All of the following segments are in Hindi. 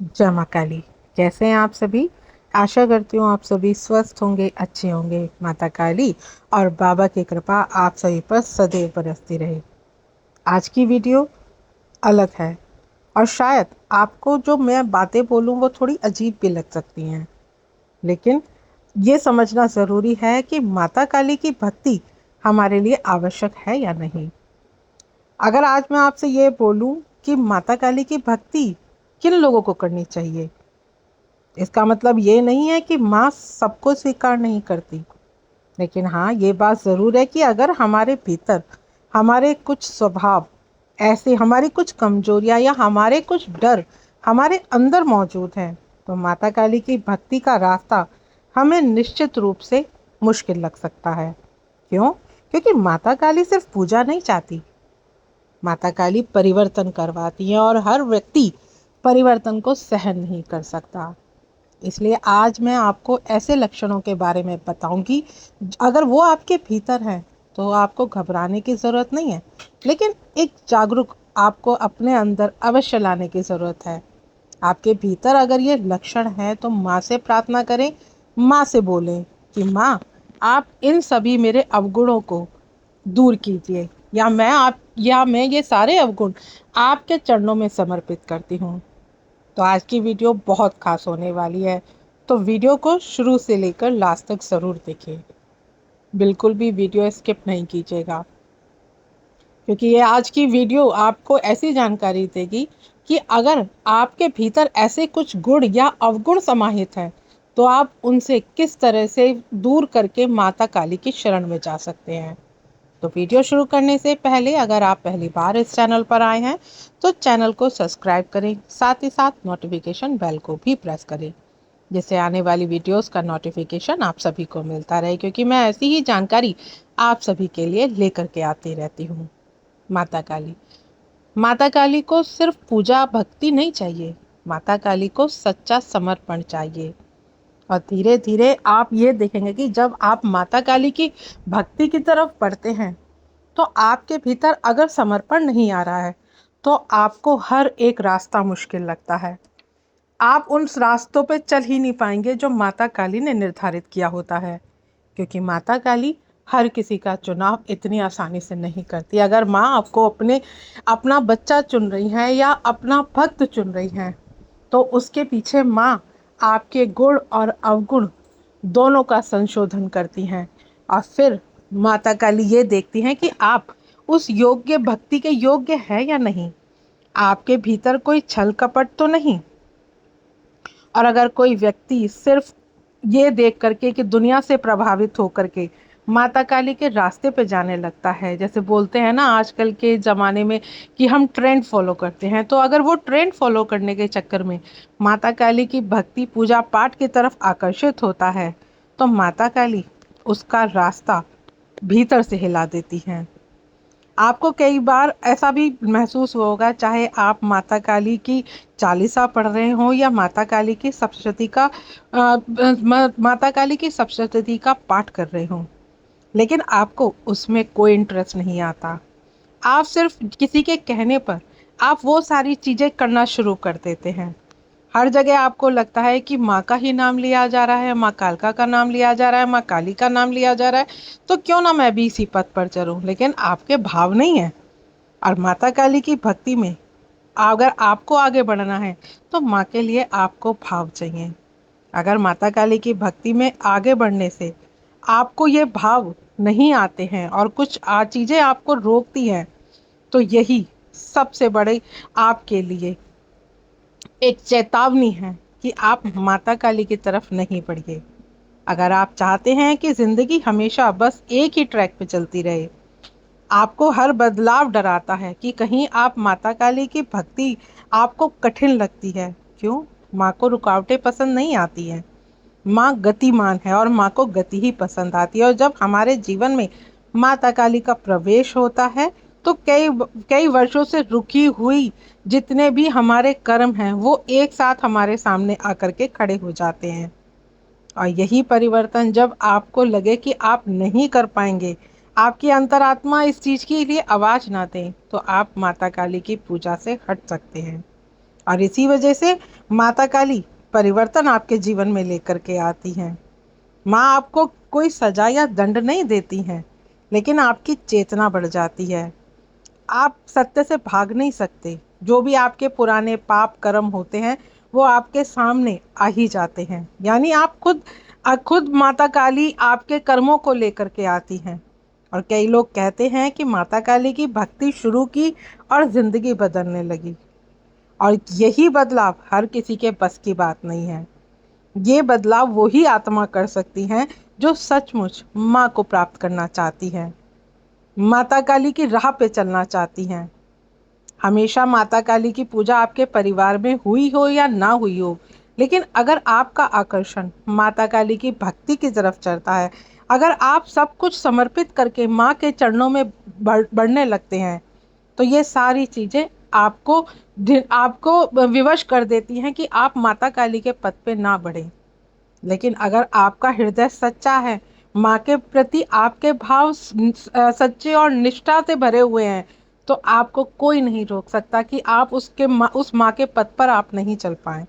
जय माँ काली। कैसे हैं आप सभी? आशा करती हूँ आप सभी स्वस्थ होंगे, अच्छे होंगे। माता काली और बाबा की कृपा आप सभी पर सदैव बरसती रहे। आज की वीडियो अलग है और शायद आपको जो मैं बातें बोलूँ वो थोड़ी अजीब भी लग सकती हैं, लेकिन ये समझना ज़रूरी है कि माता काली की भक्ति हमारे लिए आवश्यक है या नहीं। अगर आज मैं आपसे ये बोलूँ कि माता काली की भक्ति किन लोगों को करनी चाहिए, इसका मतलब ये नहीं है कि माँ सबको स्वीकार नहीं करती, लेकिन हाँ, ये बात ज़रूर है कि अगर हमारे भीतर हमारे कुछ स्वभाव ऐसे, हमारी कुछ कमजोरियाँ या हमारे कुछ डर हमारे अंदर मौजूद हैं, तो माता काली की भक्ति का रास्ता हमें निश्चित रूप से मुश्किल लग सकता है। क्यों? क्योंकि माता काली सिर्फ पूजा नहीं चाहती, माता काली परिवर्तन करवाती है और हर व्यक्ति परिवर्तन को सहन नहीं कर सकता। इसलिए आज मैं आपको ऐसे लक्षणों के बारे में बताऊंगी, अगर वो आपके भीतर हैं तो आपको घबराने की ज़रूरत नहीं है, लेकिन एक जागरूक आपको अपने अंदर अवश्य लाने की ज़रूरत है। आपके भीतर अगर ये लक्षण है तो माँ से प्रार्थना करें, माँ से बोलें कि माँ, आप इन सभी मेरे अवगुणों को दूर कीजिए, या मैं ये सारे अवगुण आपके चरणों में समर्पित करती हूँ। तो आज की वीडियो बहुत खास होने वाली है, तो वीडियो को शुरू से लेकर लास्ट तक ज़रूर देखें। बिल्कुल भी वीडियो स्किप नहीं कीजिएगा, क्योंकि ये आज की वीडियो आपको ऐसी जानकारी देगी कि अगर आपके भीतर ऐसे कुछ गुण या अवगुण समाहित हैं तो आप उनसे किस तरह से दूर करके माता काली की शरण में जा सकते हैं। तो वीडियो शुरू करने से पहले अगर आप पहली बार इस चैनल पर आए हैं तो चैनल को सब्सक्राइब करें, साथ ही साथ नोटिफिकेशन बेल को भी प्रेस करें, जिससे आने वाली वीडियोस का नोटिफिकेशन आप सभी को मिलता रहे, क्योंकि मैं ऐसी ही जानकारी आप सभी के लिए लेकर के आती रहती हूँ। माता काली, माता काली को सिर्फ पूजा भक्ति नहीं चाहिए, माता काली को सच्चा समर्पण चाहिए। और धीरे धीरे आप ये देखेंगे कि जब आप माता काली की भक्ति की तरफ बढ़ते हैं तो आपके भीतर अगर समर्पण नहीं आ रहा है तो आपको हर एक रास्ता मुश्किल लगता है। आप उन रास्तों पे चल ही नहीं पाएंगे जो माता काली ने निर्धारित किया होता है, क्योंकि माता काली हर किसी का चुनाव इतनी आसानी से नहीं करती। अगर माँ आपको अपना बच्चा चुन रही हैं या अपना भक्त चुन रही हैं तो उसके पीछे माँ आपके गुण और अवगुण दोनों का संशोधन करती हैं, और फिर माता काली ये देखती हैं कि आप उस योग्य भक्ति के योग्य है या नहीं, आपके भीतर कोई छल कपट तो नहीं। और अगर कोई व्यक्ति सिर्फ ये देख करके कि दुनिया से प्रभावित होकर के माता काली के रास्ते पे जाने लगता है, जैसे बोलते हैं ना आजकल के ज़माने में कि हम ट्रेंड फॉलो करते हैं, तो अगर वो ट्रेंड फॉलो करने के चक्कर में माता काली की भक्ति पूजा पाठ की तरफ आकर्षित होता है तो माता काली उसका रास्ता भीतर से हिला देती हैं। आपको कई बार ऐसा भी महसूस हुआ होगा, चाहे आप माता काली की चालीसा पढ़ रहे हों या माता काली की सप्तशती का पाठ कर रहे हों, लेकिन आपको उसमें कोई इंटरेस्ट नहीं आता। आप सिर्फ किसी के कहने पर आप वो सारी चीज़ें करना शुरू कर देते हैं। हर जगह आपको लगता है कि माँ का ही नाम लिया जा रहा है, माँ कालका का नाम लिया जा रहा है, माँ काली का नाम लिया जा रहा है, तो क्यों ना मैं भी इसी पथ पर चलूं। लेकिन आपके भाव नहीं है। और माता काली की भक्ति में अगर आपको आगे बढ़ना है तो माँ के लिए आपको भाव चाहिए। अगर माता काली की भक्ति में आगे बढ़ने से आपको ये भाव नहीं आते हैं और कुछ चीज़ें आपको रोकती हैं, तो यही सबसे बड़े आपके लिए एक चेतावनी है कि आप माता काली की तरफ नहीं बढ़िए। अगर आप चाहते हैं कि ज़िंदगी हमेशा बस एक ही ट्रैक पे चलती रहे, आपको हर बदलाव डराता है कि कहीं आप माता काली की भक्ति आपको कठिन लगती है। क्यों? माँ को रुकावटें पसंद नहीं आती हैं। माँ गतिमान है और माँ को गति ही पसंद आती है, और जब हमारे जीवन में माता काली का प्रवेश होता है तो कई कई वर्षों से रुकी हुई जितने भी हमारे कर्म हैं वो एक साथ हमारे सामने आकर के खड़े हो जाते हैं। और यही परिवर्तन जब आपको लगे कि आप नहीं कर पाएंगे, आपकी अंतरात्मा इस चीज़ के लिए आवाज़ ना दें, तो आप माता काली की पूजा से हट सकते हैं। और इसी वजह से माता काली परिवर्तन आपके जीवन में लेकर के आती हैं। माँ आपको कोई सजा या दंड नहीं देती हैं, लेकिन आपकी चेतना बढ़ जाती है। आप सत्य से भाग नहीं सकते। जो भी आपके पुराने पाप कर्म होते हैं वो आपके सामने आ ही जाते हैं। यानी आप खुद माता काली आपके कर्मों को लेकर के आती हैं। और कई लोग कहते हैं कि माता काली की भक्ति शुरू की और जिंदगी बदलने लगी। और यही बदलाव हर किसी के बस की बात नहीं है। ये बदलाव वही आत्मा कर सकती हैं जो सचमुच माँ को प्राप्त करना चाहती है, माता काली की राह पे चलना चाहती हैं। हमेशा माता काली की पूजा आपके परिवार में हुई हो या ना हुई हो, लेकिन अगर आपका आकर्षण माता काली की भक्ति की तरफ चलता है, अगर आप सब कुछ समर्पित करके माँ के चरणों में बढ़ने लगते हैं, तो ये सारी चीज़ें आपको आपको विवश कर देती हैं कि आप माता काली के पथ पे ना बढ़ें। लेकिन अगर आपका हृदय सच्चा है, माँ के प्रति आपके भाव सच्चे और निष्ठा से भरे हुए हैं, तो आपको कोई नहीं रोक सकता कि आप उस माँ के पथ पर आप नहीं चल पाए।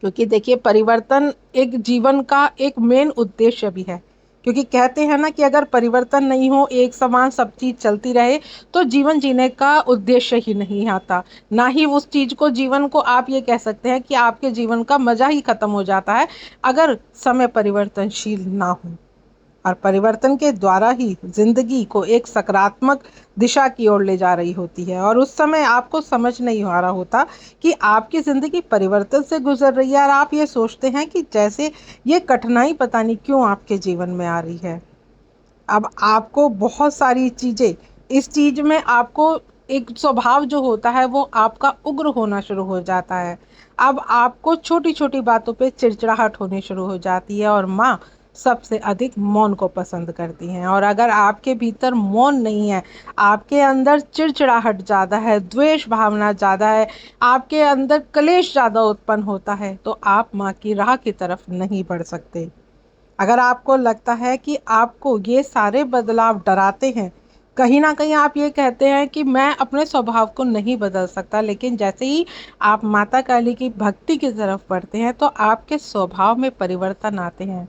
क्योंकि देखिए, परिवर्तन एक जीवन का एक मेन उद्देश्य भी है। क्योंकि कहते हैं ना कि अगर परिवर्तन नहीं हो, एक समान सब चीज़ चलती रहे, तो जीवन जीने का उद्देश्य ही नहीं आता। ना ही उस चीज़ को, जीवन को आप ये कह सकते हैं कि आपके जीवन का मज़ा ही ख़त्म हो जाता है अगर समय परिवर्तनशील ना हो। और परिवर्तन के द्वारा ही जिंदगी को एक सकारात्मक दिशा की ओर ले जा रही होती है। और उस समय आपको समझ नहीं आ रहा होता कि आपकी ज़िंदगी परिवर्तन से गुजर रही है, और आप ये सोचते हैं कि जैसे ये कठिनाई पता नहीं क्यों आपके जीवन में आ रही है। अब आपको बहुत सारी चीज़ें, इस चीज़ में आपको एक स्वभाव जो होता है वो आपका उग्र होना शुरू हो जाता है। अब आपको छोटी छोटी बातों पे चिड़चिड़ाहट होनी शुरू हो जाती है, और माँ सबसे अधिक मौन को पसंद करती हैं। और अगर आपके भीतर मौन नहीं है, आपके अंदर चिड़चिड़ाहट ज़्यादा है, द्वेष भावना ज़्यादा है, आपके अंदर कलेश ज़्यादा उत्पन्न होता है, तो आप माँ की राह की तरफ नहीं बढ़ सकते। अगर आपको लगता है कि आपको ये सारे बदलाव डराते हैं, कहीं ना कहीं आप ये कहते हैं कि मैं अपने स्वभाव को नहीं बदल सकता, लेकिन जैसे ही आप माता काली की भक्ति की तरफ बढ़ते हैं तो आपके स्वभाव में परिवर्तन आते हैं।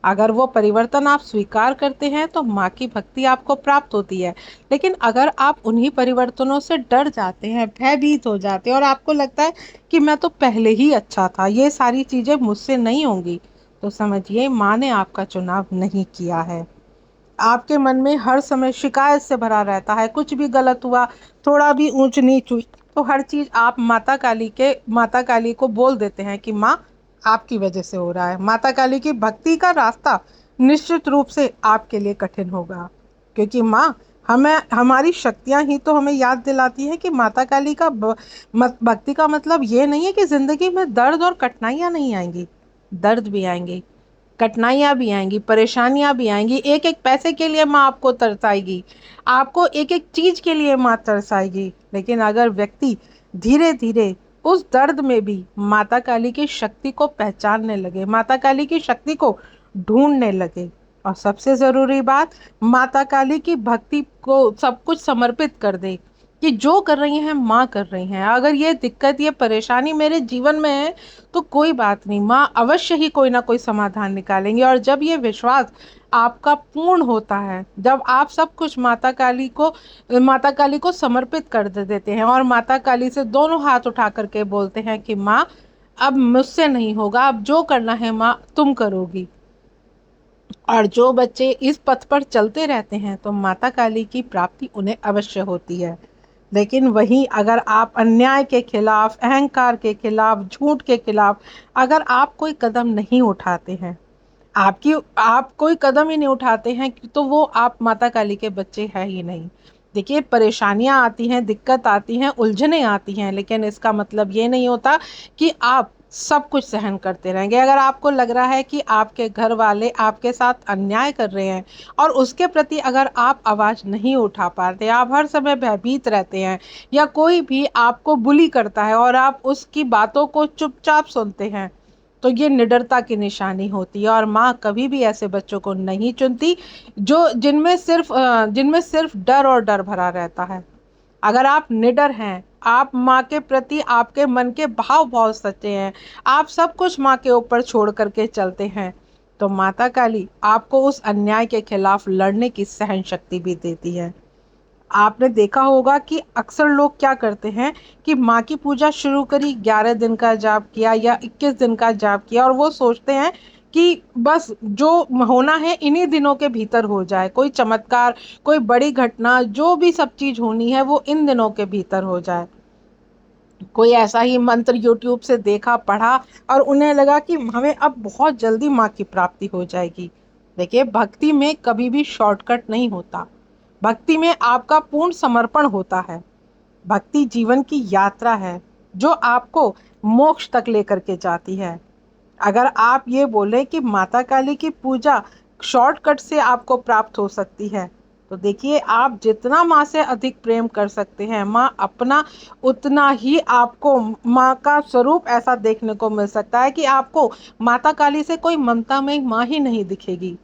अगर वो परिवर्तन आप स्वीकार करते हैं तो माँ की भक्ति आपको प्राप्त होती है। लेकिन अगर आप उन्हीं परिवर्तनों से डर जाते हैं, भयभीत हो जाते हैं, और आपको लगता है कि मैं तो पहले ही अच्छा था, ये सारी चीज़ें मुझसे नहीं होंगी, तो समझिए माँ ने आपका चुनाव नहीं किया है। आपके मन में हर समय शिकायत से भरा रहता है। कुछ भी गलत हुआ, थोड़ा भी ऊंच नीच हुई, तो हर चीज़ आप माता काली को बोल देते हैं कि माँ, आपकी वजह से हो रहा है। माता काली की भक्ति का रास्ता निश्चित रूप से आपके लिए कठिन होगा, क्योंकि माँ हमें, हमारी शक्तियाँ ही तो हमें याद दिलाती है कि माता काली का भक्ति का मतलब ये नहीं है कि ज़िंदगी में दर्द और कठिनाइयाँ नहीं आएंगी। दर्द भी आएंगे, कठिनाइयाँ भी आएंगी, परेशानियाँ भी आएंगी। एक एक पैसे के लिए माँ आपको तरसाएगी, आपको एक एक चीज़ के लिए माँ तरसाएगी। लेकिन अगर व्यक्ति धीरे धीरे उस दर्द में भी माता काली की शक्ति को पहचानने लगे, माता काली की शक्ति को ढूंढने लगे, और सबसे ज़रूरी बात, माता काली की भक्ति को सब कुछ समर्पित कर दे कि जो कर रही हैं माँ कर रही हैं। अगर ये दिक्कत, ये परेशानी मेरे जीवन में है तो कोई बात नहीं, माँ अवश्य ही कोई ना कोई समाधान निकालेंगे। और जब ये विश्वास आपका पूर्ण होता है, जब आप सब कुछ माता काली को समर्पित कर देते हैं, और माता काली से दोनों हाथ उठा करके बोलते हैं कि माँ, अब मुझसे नहीं होगा, अब जो करना है माँ तुम करोगी। और जो बच्चे इस पथ पर चलते रहते हैं तो माता काली की प्राप्ति उन्हें अवश्य होती है। लेकिन वहीं अगर आप अन्याय के खिलाफ, अहंकार के खिलाफ, झूठ के खिलाफ अगर आप कोई कदम नहीं उठाते हैं, आप कोई कदम ही नहीं उठाते हैं, तो वो आप माता काली के बच्चे हैं ही नहीं। देखिए, परेशानियां आती हैं, दिक्कत आती हैं, उलझनें आती हैं, लेकिन इसका मतलब ये नहीं होता कि आप सब कुछ सहन करते रहेंगे। अगर आपको लग रहा है कि आपके घर वाले आपके साथ अन्याय कर रहे हैं और उसके प्रति अगर आप आवाज़ नहीं उठा पाते, आप हर समय भयभीत रहते हैं, या कोई भी आपको बुली करता है और आप उसकी बातों को चुपचाप सुनते हैं, तो ये निडरता की निशानी होती है। और माँ कभी भी ऐसे बच्चों को नहीं चुनती जो जिनमें सिर्फ डर और डर भरा रहता है। अगर आप निडर हैं, आप माँ के प्रति आपके मन के भाव बहुत सच्चे हैं, आप सब कुछ माँ के ऊपर छोड़ करके चलते हैं, तो माता काली आपको उस अन्याय के खिलाफ लड़ने की सहन शक्ति भी देती है। आपने देखा होगा कि अक्सर लोग क्या करते हैं कि माँ की पूजा शुरू करी, 11 दिन का जाप किया या 21 दिन का जाप किया, और वो सोचते हैं कि बस जो होना है इन्हीं दिनों के भीतर हो जाए, कोई चमत्कार, कोई बड़ी घटना, जो भी सब चीज होनी है वो इन दिनों के भीतर हो जाए। कोई ऐसा ही मंत्र यूट्यूब से देखा, पढ़ा, और उन्हें लगा कि हमें अब बहुत जल्दी माँ की प्राप्ति हो जाएगी। देखिए, भक्ति में कभी भी शॉर्टकट नहीं होता। भक्ति में आपका पूर्ण समर्पण होता है। भक्ति जीवन की यात्रा है जो आपको मोक्ष तक लेकर के जाती है। अगर आप ये बोलें कि माता काली की पूजा शॉर्टकट से आपको प्राप्त हो सकती है, तो देखिए, आप जितना माँ से अधिक प्रेम कर सकते हैं, माँ अपना उतना ही आपको, माँ का स्वरूप ऐसा देखने को मिल सकता है कि आपको माता काली से कोई ममता में माँ ही नहीं दिखेगी।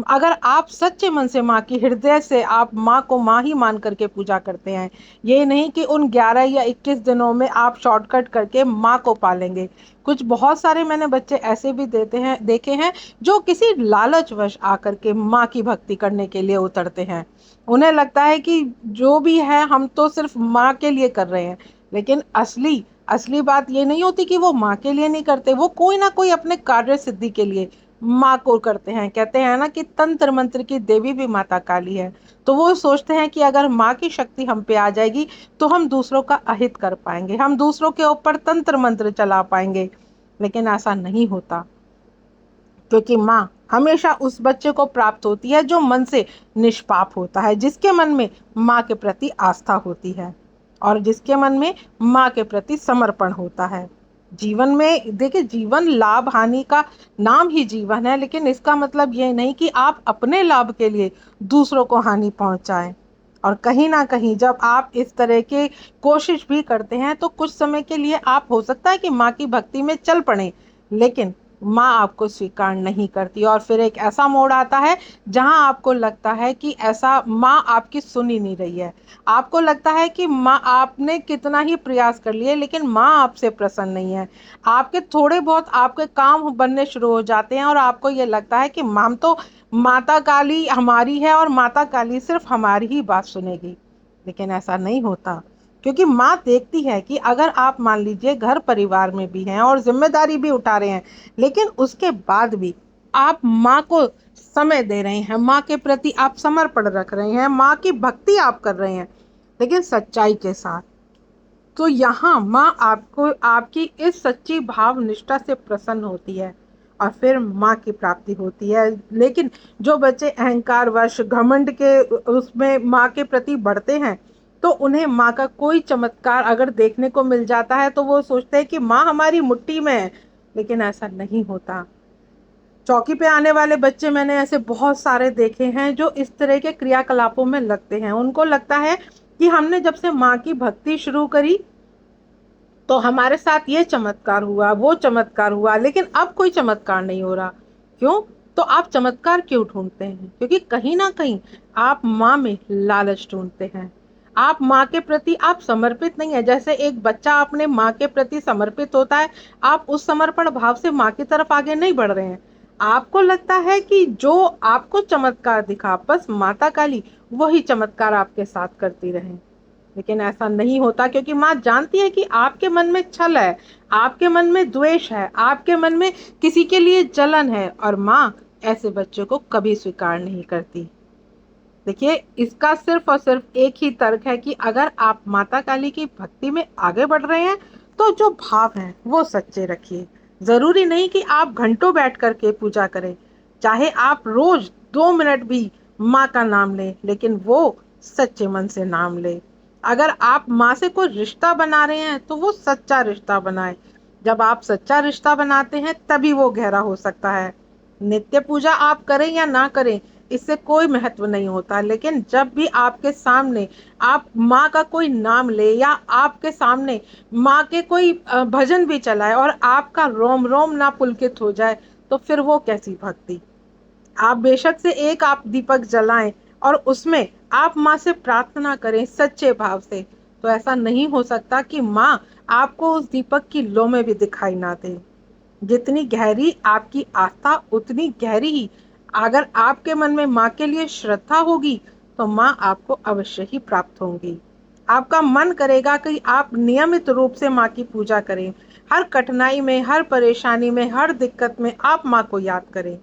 अगर आप सच्चे मन से माँ की, हृदय से आप माँ को माँ ही मान करके पूजा करते हैं, ये नहीं कि उन 11 या 21 दिनों में आप शॉर्टकट करके माँ को पालेंगे। कुछ बहुत सारे मैंने बच्चे ऐसे भी देखे हैं जो किसी लालचवश आकर के माँ की भक्ति करने के लिए उतरते हैं। उन्हें लगता है कि जो भी है हम तो सिर्फ माँ के लिए कर रहे हैं, लेकिन असली असली बात ये नहीं होती कि वो माँ के लिए नहीं करते, वो कोई ना कोई अपने कार्य सिद्धि के लिए माँ को करते हैं। कहते हैं ना कि तंत्र मंत्र की देवी भी माता काली है। तो वो सोचते हैं कि अगर माँ की शक्ति हम पे आ जाएगी तो हम दूसरों का अहित कर पाएंगे, हम दूसरों के ऊपर तंत्र मंत्र चला पाएंगे। लेकिन ऐसा नहीं होता, क्योंकि माँ हमेशा उस बच्चे को प्राप्त होती है जो मन से निष्पाप होता है, जिसके मन में माँ के प्रति आस्था होती है और जिसके मन में माँ के प्रति समर्पण होता है। जीवन में देखिए, जीवन लाभ हानि का नाम ही जीवन है, लेकिन इसका मतलब ये नहीं कि आप अपने लाभ के लिए दूसरों को हानि पहुंचाएं। और कहीं ना कहीं जब आप इस तरह के कोशिश भी करते हैं तो कुछ समय के लिए आप, हो सकता है कि माँ की भक्ति में चल पड़े, लेकिन माँ आपको स्वीकार नहीं करती, और फिर एक ऐसा मोड़ आता है जहां आपको लगता है कि ऐसा माँ आपकी सुन ही नहीं रही है। आपको लगता है कि माँ, आपने कितना ही प्रयास कर लिए लेकिन माँ आपसे प्रसन्न नहीं है। आपके थोड़े बहुत आपके काम बनने शुरू हो जाते हैं और आपको ये लगता है कि हम तो, माता काली हमारी है और माता काली सिर्फ हमारी ही बात सुनेगी। लेकिन ऐसा नहीं होता, क्योंकि माँ देखती है कि अगर आप मान लीजिए घर परिवार में भी हैं और जिम्मेदारी भी उठा रहे हैं, लेकिन उसके बाद भी आप माँ को समय दे रहे हैं, माँ के प्रति आप समर्पण रख रहे हैं, माँ की भक्ति आप कर रहे हैं, लेकिन सच्चाई के साथ, तो यहाँ माँ आपको, आपकी इस सच्ची भाव निष्ठा से प्रसन्न होती है और फिर माँ की प्राप्ति होती है। लेकिन जो बच्चे अहंकार वश, घमंड के उसमें माँ के प्रति बढ़ते हैं, तो उन्हें माँ का कोई चमत्कार अगर देखने को मिल जाता है तो वो सोचते हैं कि माँ हमारी मुट्ठी में है, लेकिन ऐसा नहीं होता। चौकी पे आने वाले बच्चे मैंने ऐसे बहुत सारे देखे हैं जो इस तरह के क्रियाकलापों में लगते हैं। उनको लगता है कि हमने जब से माँ की भक्ति शुरू करी तो हमारे साथ ये चमत्कार हुआ, वो चमत्कार हुआ, लेकिन अब कोई चमत्कार नहीं हो रहा। क्यों? तो आप चमत्कार क्यों ढूंढते हैं? क्योंकि कहीं ना कहीं आप माँ में लालच ढूंढते हैं। आप माँ के प्रति आप समर्पित नहीं है। जैसे एक बच्चा अपने माँ के प्रति समर्पित होता है, आप उस समर्पण भाव से माँ की तरफ आगे नहीं बढ़ रहे हैं। आपको लगता है कि जो आपको चमत्कार दिखा, बस माता काली वही चमत्कार आपके साथ करती रहे, लेकिन ऐसा नहीं होता, क्योंकि माँ जानती है कि आपके मन में छल है, आपके मन में द्वेष है, आपके मन में किसी के लिए जलन है, और माँ ऐसे बच्चों को कभी स्वीकार नहीं करती। देखिए, इसका सिर्फ और सिर्फ एक ही तर्क है कि अगर आप माता काली की भक्ति में आगे बढ़ रहे हैं तो जो भाव है वो सच्चे रखिए। जरूरी नहीं कि आप घंटों बैठ करके पूजा करें, चाहे आप रोज 2 मिनट भी माँ का नाम लें, लेकिन वो सच्चे मन से नाम ले। अगर आप माँ से कोई रिश्ता बना रहे हैं तो वो सच्चा रिश्ता बनाए। जब आप सच्चा रिश्ता बनाते हैं तभी वो गहरा हो सकता है। नित्य पूजा आप करें या ना करें, इससे कोई महत्व नहीं होता, लेकिन जब भी आपके सामने आप माँ का कोई नाम ले या आपके सामने माँ के कोई भजन भी चलाए और आपका रोम रोम ना पुलकित हो जाए, तो फिर वो कैसी भक्ति। आप बेशक से आप दीपक जलाएं और उसमें आप माँ से प्रार्थना करें सच्चे भाव से, तो ऐसा नहीं हो सकता कि माँ आपको उस दीपक की लौ में भी दिखाई ना दे। जितनी गहरी आपकी आस्था, उतनी गहरी ही अगर आपके मन में माँ के लिए श्रद्धा होगी तो माँ आपको अवश्य ही प्राप्त होंगी। आपका मन करेगा कि आप नियमित रूप से माँ की पूजा करें। हर कठिनाई में, हर परेशानी में, हर दिक्कत में आप माँ को याद करें।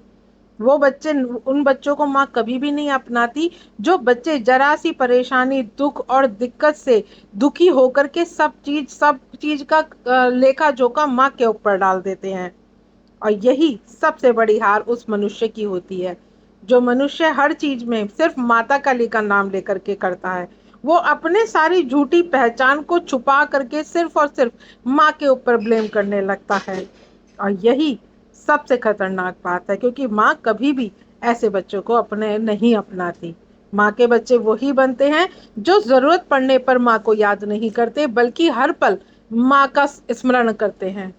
वो बच्चे, उन बच्चों को माँ कभी भी नहीं अपनाती जो बच्चे जरा सी परेशानी, दुख और दिक्कत से दुखी होकर के सब चीज का लेखा जोखा माँ के ऊपर डाल देते हैं। और यही सबसे बड़ी हार उस मनुष्य की होती है जो मनुष्य हर चीज में सिर्फ माता काली का नाम लेकर के करता है। वो अपने सारी झूठी पहचान को छुपा करके सिर्फ और सिर्फ माँ के ऊपर ब्लेम करने लगता है। और यही सबसे खतरनाक बात है, क्योंकि माँ कभी भी ऐसे बच्चों को अपने नहीं अपनाती। माँ के बच्चे वही बनते हैं जो जरूरत पड़ने पर माँ को याद नहीं करते, बल्कि हर पल माँ का स्मरण करते हैं।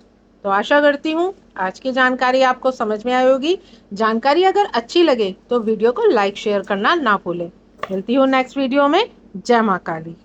तो आशा करती हूँ आज की जानकारी आपको समझ में आई होगी। जानकारी अगर अच्छी लगे तो वीडियो को लाइक शेयर करना ना भूलें। मिलती हूँ नेक्स्ट वीडियो में। जय माँ काली।